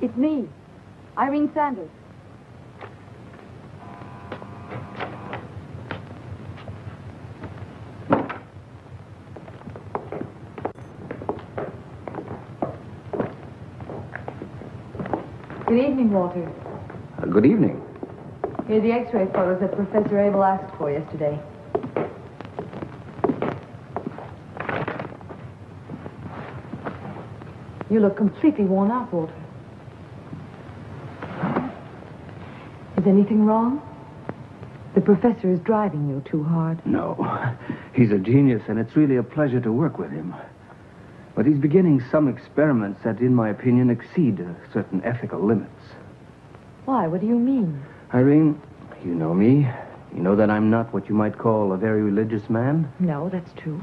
It's me, Irene Sanders. Good evening, Walter. Good evening. Here are the X-ray photos that Professor Abel asked for yesterday. You look completely worn out, Walter. Is anything wrong? The professor is driving you too hard. No. He's a genius, and it's really a pleasure to work with him. But he's beginning some experiments that, in my opinion, exceed certain ethical limits. Why? What do you mean? Irene, you know me. You know that I'm not what you might call a very religious man. No, that's true.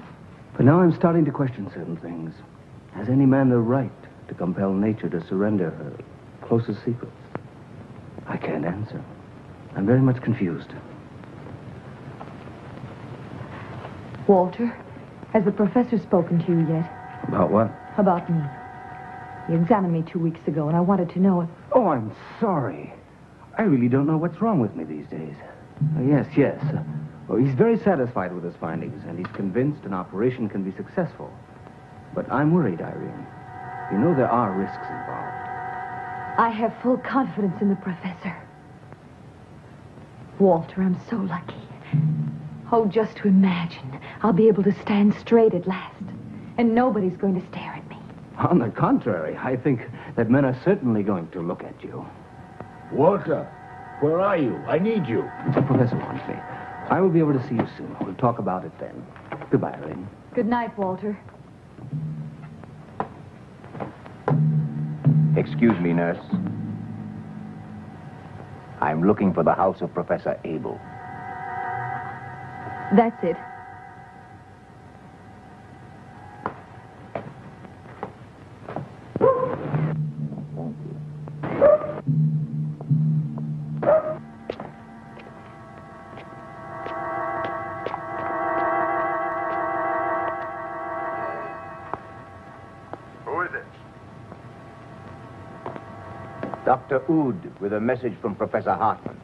But now I'm starting to question certain things. Has any man the right to compel nature to surrender her closest secrets? I can't answer. I'm very much confused. Walter, has the professor spoken to you yet? About what? About me. He examined me 2 weeks ago, and I wanted to know if... Oh, I'm sorry. I really don't know what's wrong with me these days. Yes. Well, he's very satisfied with his findings, and he's convinced an operation can be successful. But I'm worried, Irene. You know there are risks involved. I have full confidence in the professor. Walter, I'm so lucky. Oh, just to imagine, I'll be able to stand straight at last, and nobody's going to stare at me. On the contrary, I think that men are certainly going to look at you. Walter, where are you? I need you. The professor wants me. I will be able to see you soon. We'll talk about it then. Goodbye, Irene. Good night, Walter. Excuse me, nurse. I'm looking for the house of Professor Abel. That's it. Dr. Oud with a message from Professor Hartman.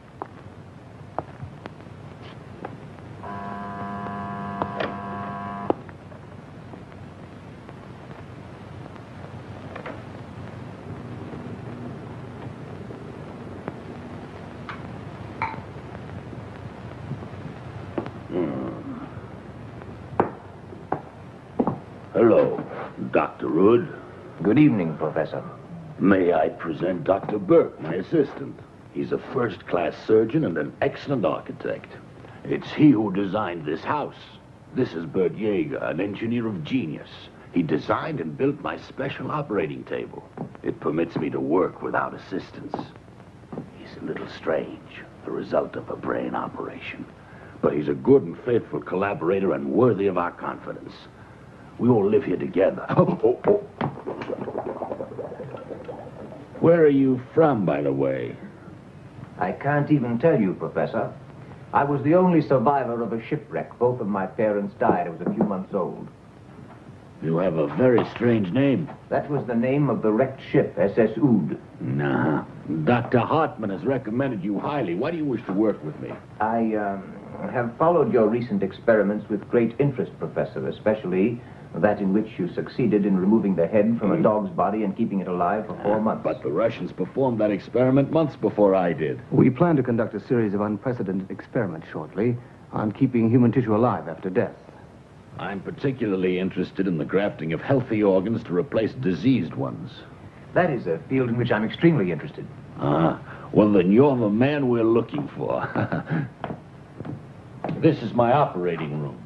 Hello, Dr. Oud. Good evening, Professor. May I present Dr. Burke, my assistant? He's a first-class surgeon and an excellent architect. It's he who designed this house. This is Bert Yeager, an engineer of genius. He designed and built my special operating table. It permits me to work without assistance. He's a little strange, the result of a brain operation. But he's a good and faithful collaborator and worthy of our confidence. We all live here together. Where are you from, by the way? I can't even tell you, Professor. I was the only survivor of a shipwreck. Both of my parents died. I was a few months old. You have a very strange name. That was the name of the wrecked ship, SS Oud. Nah. Dr. Hartman has recommended you highly. Why do you wish to work with me? I have followed your recent experiments with great interest, Professor, especially that in which you succeeded in removing the head from a dog's body and keeping it alive for 4 months. But the Russians performed that experiment months before I did. We plan to conduct a series of unprecedented experiments shortly on keeping human tissue alive after death. I'm particularly interested in the grafting of healthy organs to replace diseased ones. That is a field in which I'm extremely interested. Ah, well then you're the man we're looking for. This is my operating room.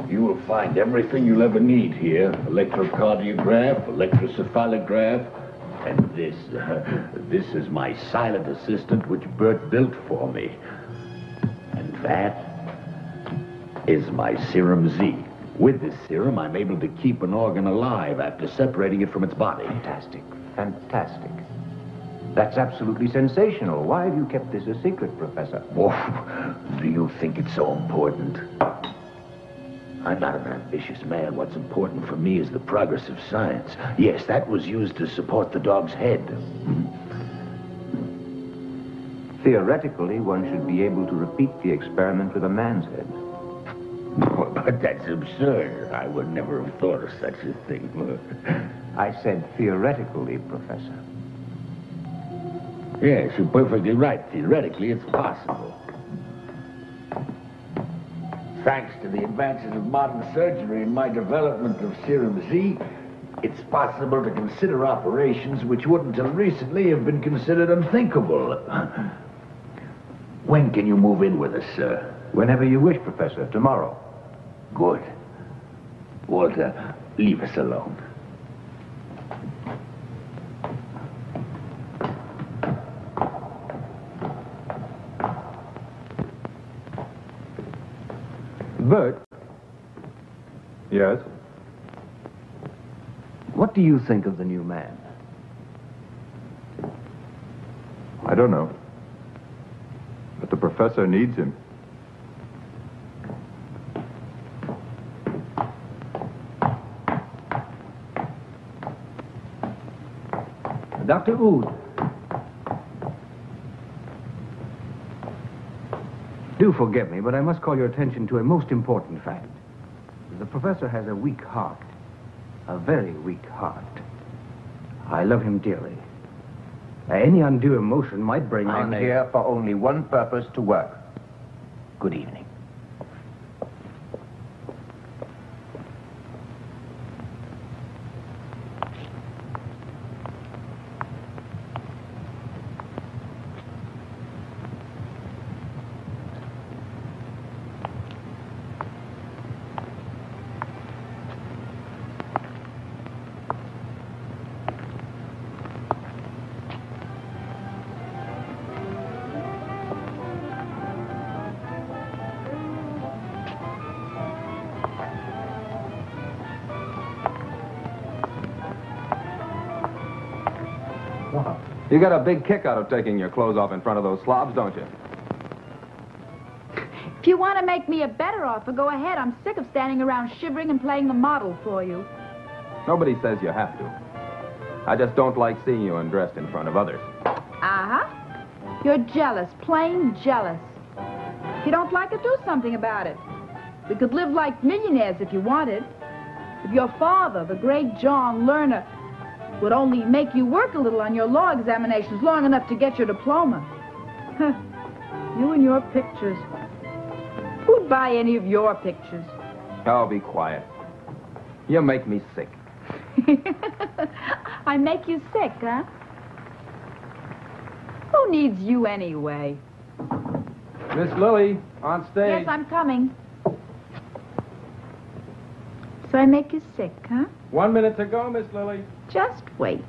You will find everything you'll ever need here. Electrocardiograph, electrocephalograph, and this is my silent assistant which Bert built for me. And that is my Serum Z. With this serum, I'm able to keep an organ alive after separating it from its body. Fantastic. Fantastic. That's absolutely sensational. Why have you kept this a secret, Professor? Oh, do you think it's so important? I'm not an ambitious man. What's important for me is the progress of science. Yes, that was used to support the dog's head. Theoretically, one should be able to repeat the experiment with a man's head. But that's absurd. I would never have thought of such a thing. I said theoretically, Professor. Yes, you're perfectly right. Theoretically, it's possible. Thanks to the advances of modern surgery and my development of serum Z, it's possible to consider operations which would until recently have been considered unthinkable. When can you move in with us, sir? Whenever you wish, Professor. Tomorrow. Good. Walter, leave us alone. Bert. Yes? What do you think of the new man? I don't know. But the professor needs him. Dr. Oud. Do forgive me, but I must call your attention to a most important fact. The professor has a weak heart. A very weak heart. I love him dearly. Any undue emotion might bring on I'm here for only one purpose, to work. Good evening. You got a big kick out of taking your clothes off in front of those slobs, don't you? If you want to make me a better offer, go ahead. I'm sick of standing around shivering and playing the model for you. Nobody says you have to. I just don't like seeing you undressed in front of others. Uh-huh. You're jealous, plain jealous. If you don't like it, do something about it. We could live like millionaires if you wanted. If your father, the great John Lerner, would only make you work a little on your law examinations long enough to get your diploma. You and your pictures. Who'd buy any of your pictures? Oh, be quiet. You make me sick. I make you sick, huh? Who needs you anyway? Miss Lily, on stage. Yes, I'm coming. So I make you sick, huh? 1 minute to go, Miss Lily. Just wait.